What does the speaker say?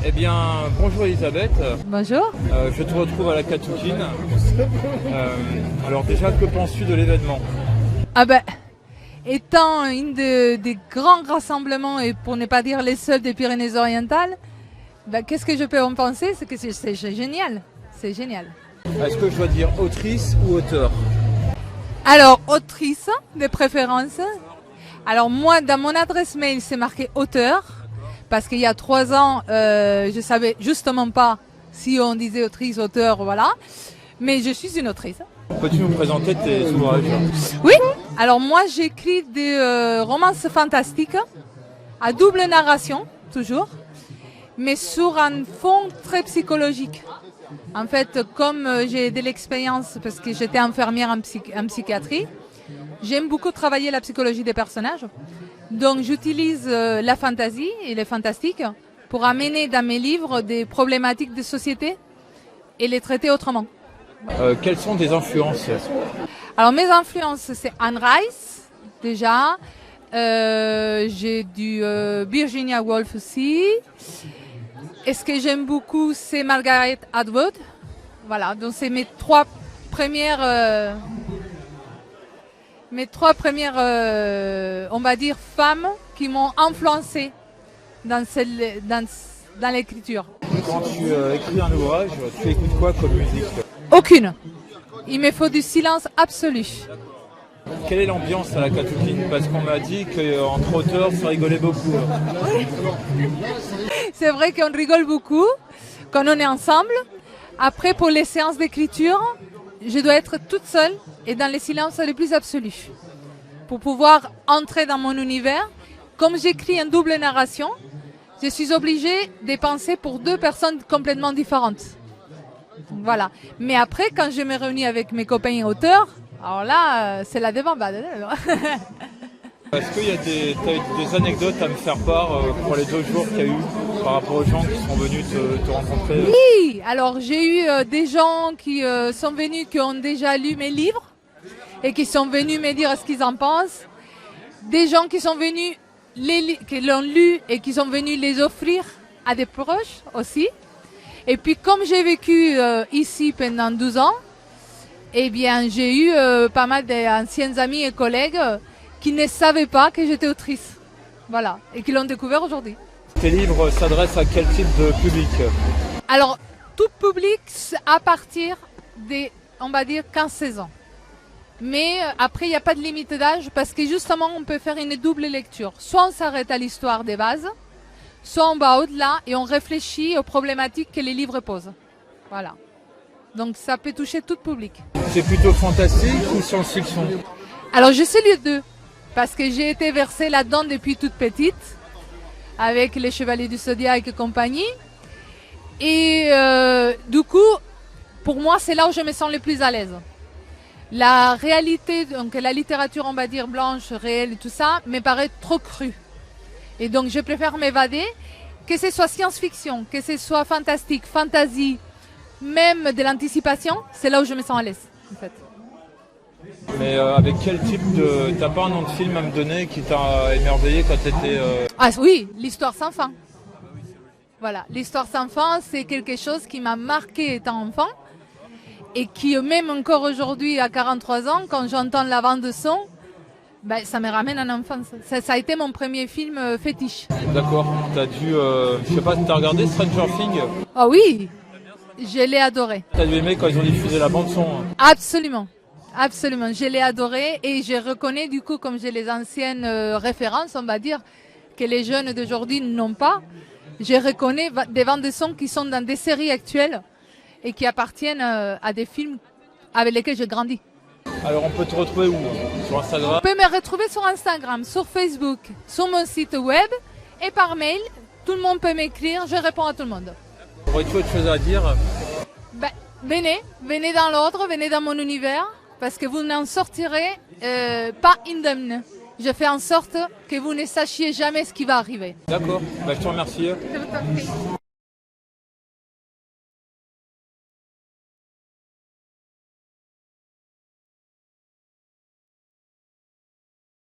Eh bien, bonjour Elisabeth. Bonjour. Je te retrouve à la Catoukine. Alors déjà, que penses-tu de l'événement? Ah ben, étant une des grands rassemblements, et pour ne pas dire les seuls des Pyrénées-Orientales, ben, qu'est-ce que je peux en penser? C'est que c'est génial. C'est génial. Est-ce que je dois dire autrice ou auteur? Alors, autrice de préférence. Alors moi, dans mon adresse mail, c'est marqué auteur. Parce qu'il y a 3 ans, je savais justement pas si on disait autrice, auteur, voilà. Mais je suis une autrice. Peux-tu nous présenter tes ouvrages? Oui. Alors moi, j'écris des romances fantastiques à double narration, toujours, mais sur un fond très psychologique. En fait, comme j'ai de l'expérience, parce que j'étais infirmière en psychiatrie, j'aime beaucoup travailler la psychologie des personnages. Donc j'utilise la fantaisie et le fantastique pour amener dans mes livres des problématiques de société et les traiter autrement. Quelles sont tes influences? Alors mes influences, c'est Anne Rice, déjà. J'ai du Virginia Woolf aussi. Et ce que j'aime beaucoup, c'est Margaret Atwood. Voilà, donc c'est mes trois premières... on va dire, femmes qui m'ont influencé dans l'écriture. Quand tu écris un ouvrage, tu écoutes quoi comme musique? Aucune. Il me faut du silence absolu. Quelle est l'ambiance à la Catoukine? Parce qu'on m'a dit qu'entre auteurs, ça rigolait beaucoup. C'est vrai qu'on rigole beaucoup quand on est ensemble. Après, pour les séances d'écriture, je dois être toute seule et dans les silences les plus absolus pour pouvoir entrer dans mon univers. Comme j'écris en double narration, je suis obligée de penser pour 2 personnes complètement différentes. Voilà. Mais après, quand je me réunis avec mes copains auteurs, alors là, c'est la débandade. Est-ce qu'il y a des anecdotes à me faire part pour les 2 jours qu'il y a eu par rapport aux gens qui sont venus te rencontrer? Oui, alors j'ai eu des gens qui sont venus, qui ont déjà lu mes livres et qui sont venus me dire ce qu'ils en pensent. Des gens qui sont venus, qui l'ont lu et qui sont venus les offrir à des proches aussi. Et puis comme j'ai vécu ici pendant 12 ans, eh bien j'ai eu pas mal d'anciens amis et collègues qui ne savaient pas que j'étais autrice. Voilà, et qui l'ont découvert aujourd'hui. Tes livres s'adressent à quel type de public? Alors, tout public à partir des, on va dire, 15-16 ans. Mais après, il n'y a pas de limite d'âge parce que justement, on peut faire une double lecture. Soit on s'arrête à l'histoire des bases, soit on va au-delà et on réfléchit aux problématiques que les livres posent. Voilà. Donc, ça peut toucher tout public. C'est plutôt fantastique ou science-fiction? Alors, je sais les deux. Parce que j'ai été versée là-dedans depuis toute petite, avec les Chevaliers du Zodiaque et compagnie. Et du coup, pour moi, c'est là où je me sens le plus à l'aise. La réalité, donc la littérature, on va dire, blanche, réelle et tout ça, me paraît trop crue. Et donc, je préfère m'évader, que ce soit science-fiction, que ce soit fantastique, fantasy, même de l'anticipation, c'est là où je me sens à l'aise, en fait. Mais avec quel type de... T'as pas un nom de film à me donner qui t'a émerveillé quand t'étais... Ah oui, l'histoire sans fin. Voilà, l'histoire sans fin, c'est quelque chose qui m'a marqué étant enfant et qui, même encore aujourd'hui, à 43 ans, quand j'entends la bande son, ben, ça me ramène en enfance. Ça a été mon premier film fétiche. D'accord, t'as dû... je sais pas, t'as regardé Stranger Things? Ah oui, je l'ai adoré. T'as dû aimer quand ils ont diffusé la bande son? Absolument. Absolument, je l'ai adoré et je reconnais du coup, comme j'ai les anciennes références, on va dire, que les jeunes d'aujourd'hui n'ont pas, je reconnais des bandes de son qui sont dans des séries actuelles et qui appartiennent à des films avec lesquels j'ai grandi. Alors on peut te retrouver où? Sur Instagram? On peut me retrouver sur Instagram, sur Facebook, sur mon site web et par mail. Tout le monde peut m'écrire, je réponds à tout le monde. Aurais-tu autre chose à dire? Ben, venez dans l'ordre, venez dans mon univers. Parce que vous n'en sortirez pas indemne. Je fais en sorte que vous ne sachiez jamais ce qui va arriver. D'accord, je te remercie. Je vous en prie.